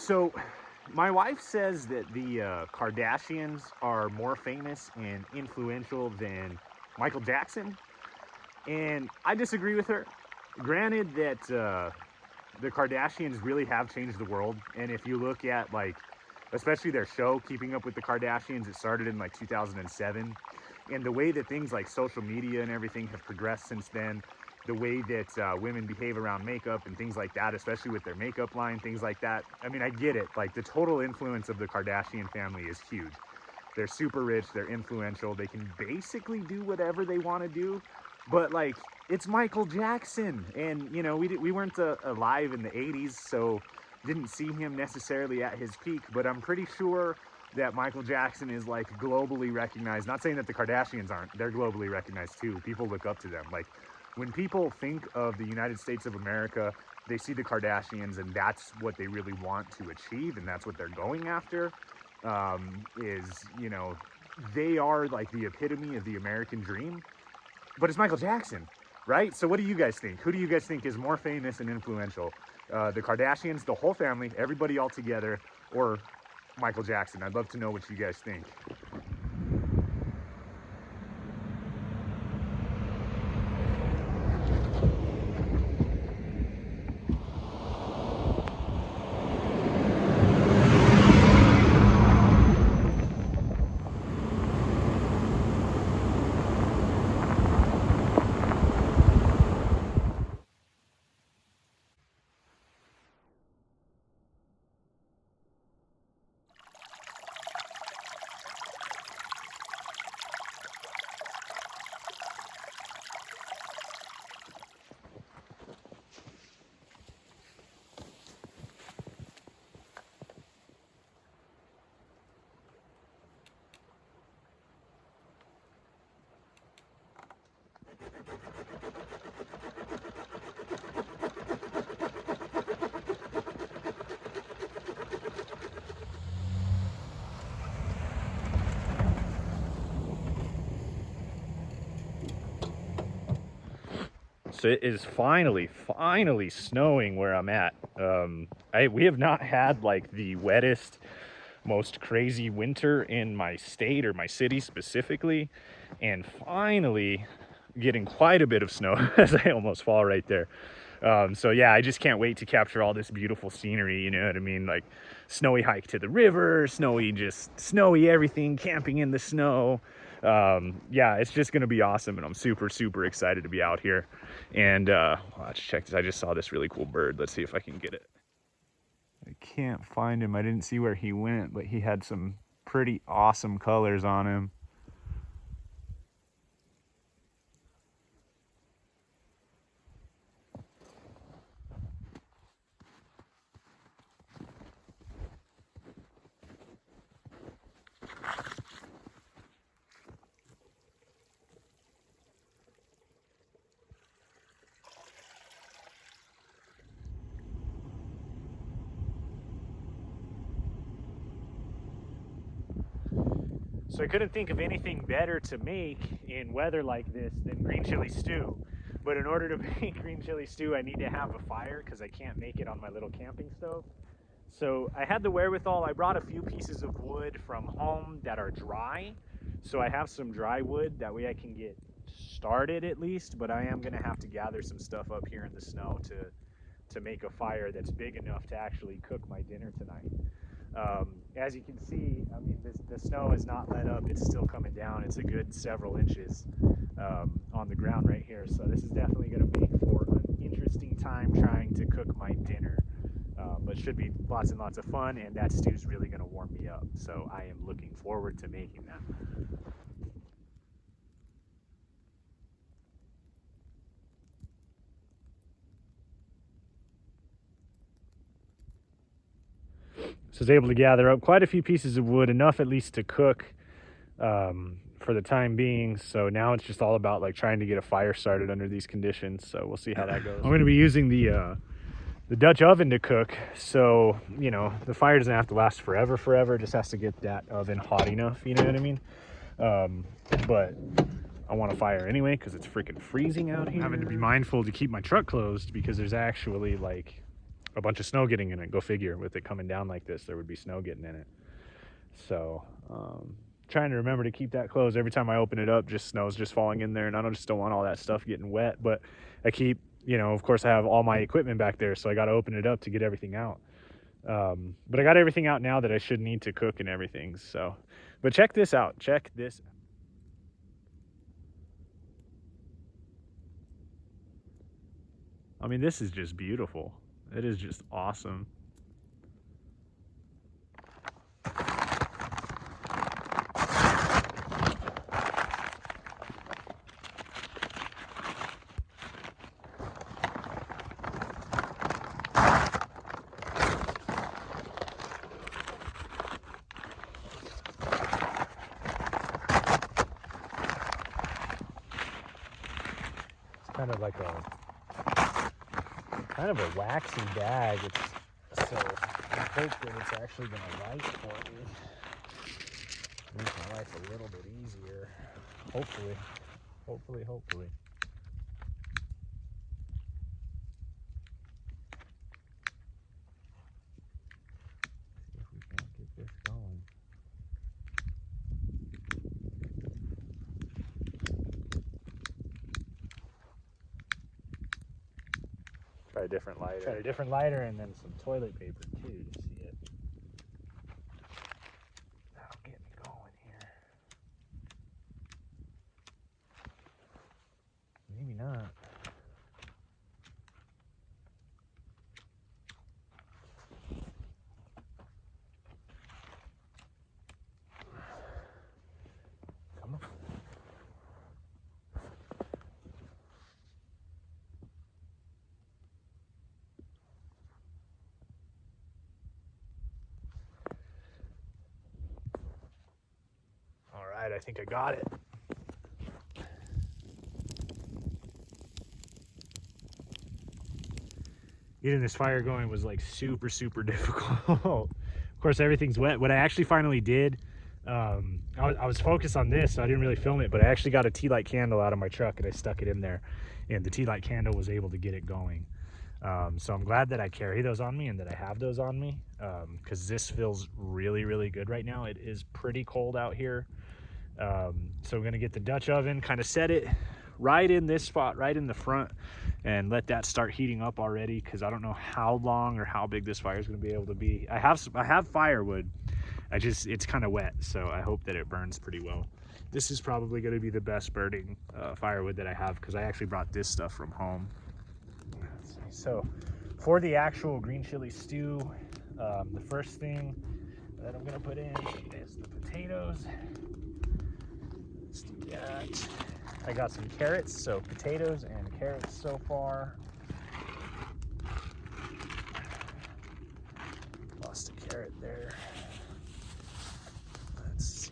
So my wife says that the Kardashians are more famous and influential than Michael Jackson, and I disagree with her. Granted that the Kardashians really have changed the world, and if you look at, like, especially their show Keeping Up with the Kardashians, it started in like 2007, and the way that things like social media and everything have progressed since then, the way that women behave around makeup and things like that, especially with their makeup line, things like that. I mean, I get it. Like, the total influence of the Kardashian family is huge. They're super rich, they're influential, they can basically do whatever they want to do, but like, it's Michael Jackson, and you know, we weren't alive in the 80s, so didn't see him necessarily at his peak, but I'm pretty sure that Michael Jackson is like globally recognized. Not saying that the Kardashians aren't, they're globally recognized too. People look up to them. Like, when people think of the United States of America, they see the Kardashians, and that's what they really want to achieve, and that's what they're going after. Is, you know, they are like the epitome of the American dream, but it's Michael Jackson, right? So what do you guys think? Who do you guys think is more famous and influential? The Kardashians, the whole family, everybody all together, or Michael Jackson? I'd love to know what you guys think. So it is finally snowing where I'm at. We have not had like the wettest, most crazy winter in my state or my city specifically, and finally getting quite a bit of snow as I almost fall right there. So yeah, I just can't wait to capture all this beautiful scenery, you know what I mean? Like, snowy hike to the river, snowy everything, camping in the snow. Yeah, it's just gonna be awesome, and I'm super excited to be out here. And let's check this. I just saw this really cool bird. Let's see if I can get it. I can't find him. I didn't see where he went, but he had some pretty awesome colors on him. So I couldn't think of anything better to make in weather like this than green chili stew. But in order to make green chili stew, I need to have a fire because I can't make it on my little camping stove. So I had the wherewithal. I brought a few pieces of wood from home that are dry. So I have some dry wood. That way I can get started at least. But I am going to have to gather some stuff up here in the snow to make a fire that's big enough to actually cook my dinner tonight. As you can see, I mean, the snow has not let up. It's still coming down. It's a good several inches on the ground right here. So this is definitely going to make for an interesting time trying to cook my dinner. But should be lots and lots of fun, and that stew's really going to warm me up. So I am looking forward to making that. So I was able to gather up quite a few pieces of wood, enough at least to cook for the time being. So now it's just all about like trying to get a fire started under these conditions. So we'll see how that goes. I'm going to be using the Dutch oven to cook. So, you know, the fire doesn't have to last forever. It just has to get that oven hot enough, you know what I mean? But I want a fire anyway because it's freaking freezing out here. I'm having to be mindful to keep my truck closed because there's actually like a bunch of snow getting in it. Go figure, with it coming down like this, there would be snow getting in it. So trying to remember to keep that closed. Every time I open it up, just snow's just falling in there, and I don't want all that stuff getting wet. But I keep, you know, of course I have all my equipment back there, so I got to open it up to get everything out. But I got everything out now that I should need to cook and everything. So, but check this out. Check this out. I mean, this is just beautiful. It is just awesome. Kind of like kind of a waxy bag. So I hope that it's actually going to light for me. Make my life a little bit easier. Hopefully. Hopefully. See if we can't get this going. Try a different lighter. And then some toilet paper too to see it. That'll get me going here. Maybe not. Come on. All right, I think I got it. Getting this fire going was like super difficult. Of course, everything's wet. What I actually finally did, I was focused on this, so I didn't really film it, but I actually got a tea light candle out of my truck and I stuck it in there, and the tea light candle was able to get it going. So I'm glad that I carry those on me and that I have those on me, because this feels really good right now. It is pretty cold out here. So I'm gonna get the Dutch oven, kind of set it right in this spot, right in the front, and let that start heating up already, because I don't know how long or how big this fire is going to be able to be. I have firewood. It's kind of wet, so I hope that it burns pretty well. This is probably going to be the best burning firewood that I have, because I actually brought this stuff from home. So for the actual green chili stew, the first thing that I'm going to put in is the potatoes. Let's do that. I got some carrots, so potatoes and carrots so far. Lost a carrot there. Let's see.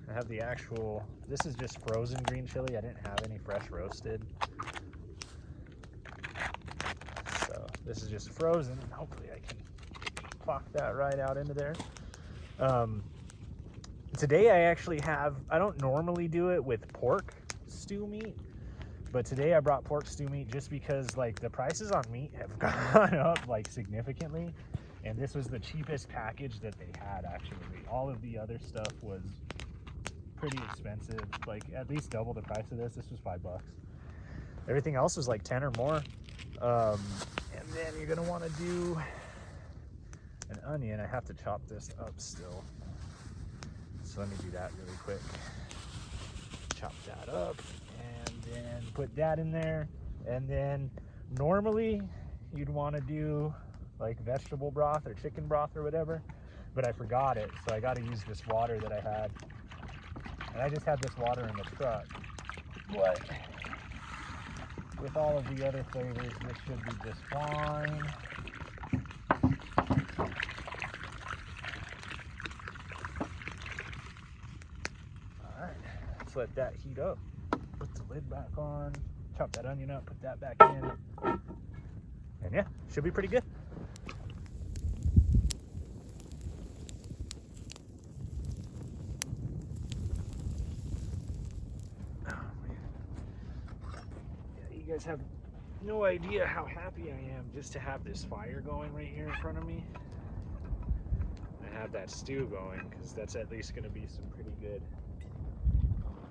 I have the actual, this is just frozen green chili. I didn't have any fresh roasted. So this is just frozen, and hopefully I can plop that right out into there. Today I actually have, I don't normally do it with pork stew meat, but today I brought pork stew meat just because like the prices on meat have gone up like significantly, and this was the cheapest package that they had. Actually, all of the other stuff was pretty expensive, like at least double the price of this. This was $5. Everything else was like 10 or more. And then you're gonna want to do an onion. I have to chop this up still, so let me do that really quick. Chop that up and then put that in there. And then normally you'd want to do like vegetable broth or chicken broth or whatever, but I forgot it, so I got to use this water that I had, and I just had this water in the truck. But with all of the other flavors, this should be just fine. Let that heat up. Put the lid back on, chop that onion up, put that back in, and yeah, should be pretty good. Oh, man. Yeah, you guys have No idea how happy I am just to have this fire going right here in front of me. I have that stew going because that's at least going to be some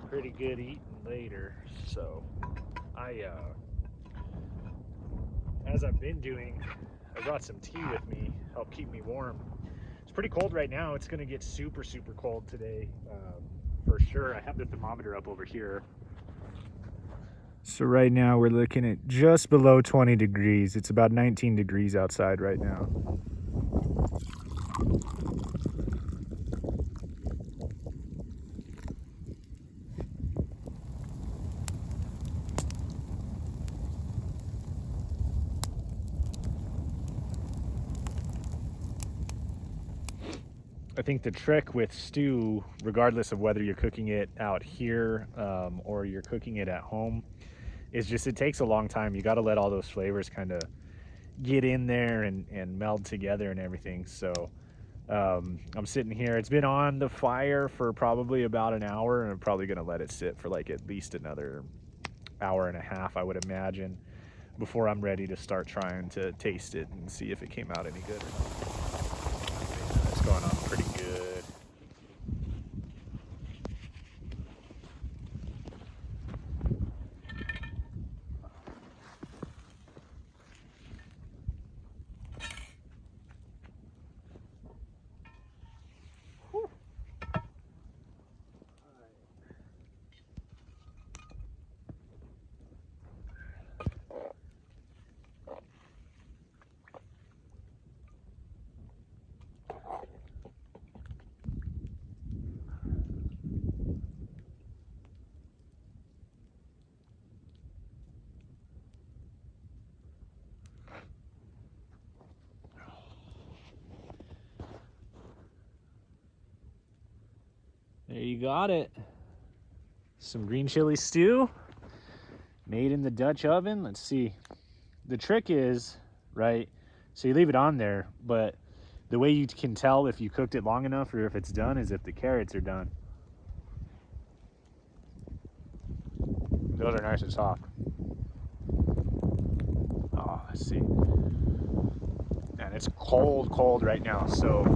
pretty good eating later. So as I've been doing, I brought some tea with me, help keep me warm. It's pretty cold right now. It's going to get super cold today, for sure. I have the thermometer up over here. So right now we're looking at just below 20 degrees. It's about 19 degrees outside right now. I think the trick with stew, regardless of whether you're cooking it out here or you're cooking it at home, is just it takes a long time. You got to let all those flavors kind of get in there and meld together and everything. So I'm sitting here. It's been on the fire for probably about an hour, and I'm probably going to let it sit for like at least another hour and a half, I would imagine, before I'm ready to start trying to taste it and see if it came out any good or not. It's going on pretty good. There you got it. Some green chili stew made in the Dutch oven. Let's see. The trick is, right, so you leave it on there, but the way you can tell if you cooked it long enough or if it's done is if the carrots are done. Those are nice and soft. Oh, let's see. And it's cold right now, so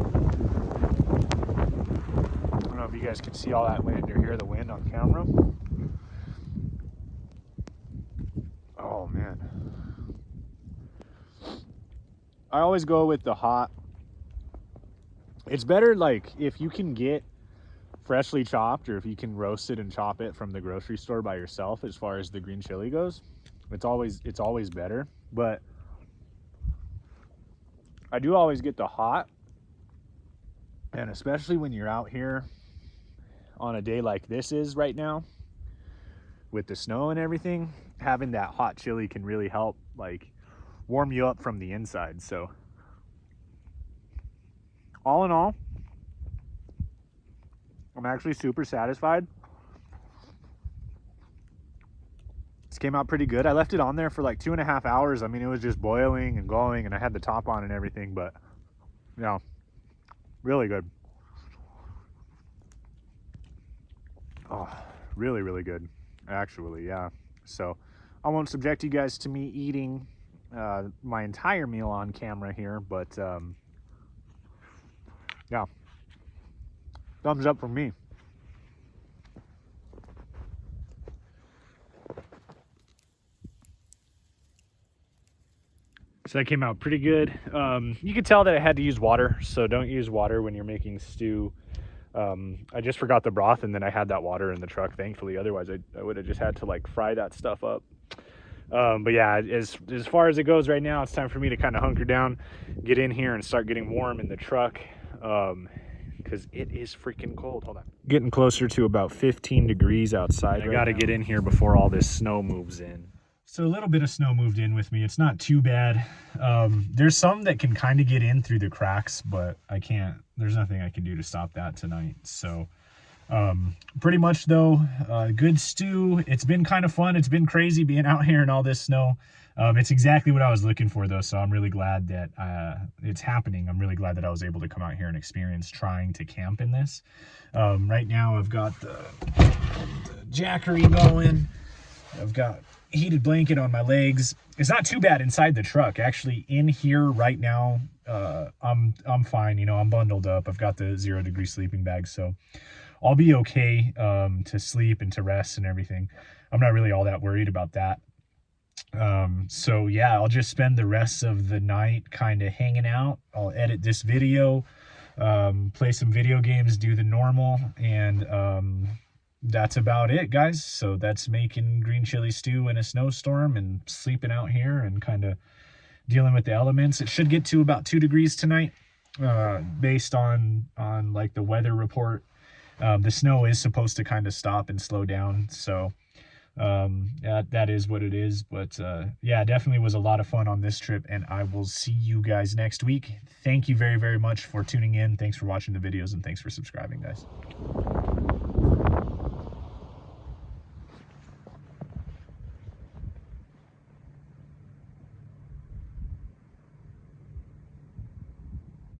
I don't know if you guys can see all that wind or hear the wind on camera. Oh man. I always go with the hot. It's better like if you can get freshly chopped or if you can roast it and chop it from the grocery store by yourself as far as the green chili goes. It's always better, but I do always get the hot, and especially when you're out here on a day like this is right now with the snow and everything, having that hot chili can really help like warm you up from the inside. So all in all, I'm actually super satisfied. This came out pretty good. I left it on there for like 2.5 hours. I mean, it was just boiling and going, and I had the top on and everything, but yeah, really good. Oh, really good, actually, yeah. So I won't subject you guys to me eating my entire meal on camera here, but yeah, thumbs up for me. So that came out pretty good. You could tell that I had to use water, so don't use water when you're making stew. I just forgot the broth, and then I had that water in the truck, thankfully. Otherwise, I would have just had to like fry that stuff up. But yeah, as far as it goes right now, it's time for me to kind of hunker down, get in here and start getting warm in the truck, because it is freaking cold. Hold on. Getting closer to about 15 degrees outside. I got to get in here before all this snow moves in. So a little bit of snow moved in with me. It's not too bad. There's some that can kind of get in through the cracks, but there's nothing I can do to stop that tonight. So pretty much though, good stew. It's been kind of fun. It's been crazy being out here in all this snow. It's exactly what I was looking for though. So I'm really glad that it's happening. I'm really glad that I was able to come out here and experience trying to camp in this. Right now I've got the Jackery going. I've got heated blanket on my legs. It's not too bad inside the truck. Actually, in here right now, I'm fine. You know, I'm bundled up. I've got the 0 degree sleeping bag, so I'll be okay to sleep and to rest and everything. I'm not really all that worried about that. So yeah, I'll just spend the rest of the night kind of hanging out. I'll edit this video, play some video games, do the normal, and that's about it, guys. So that's making green chili stew in a snowstorm and sleeping out here and kind of dealing with the elements. It should get to about 2 degrees tonight, based on like the weather report. The snow is supposed to kind of stop and slow down, so that is what it is. But yeah, definitely was a lot of fun on this trip, and I will see you guys next week. Thank you very, very much for tuning in. Thanks for watching the videos, and thanks for subscribing, guys.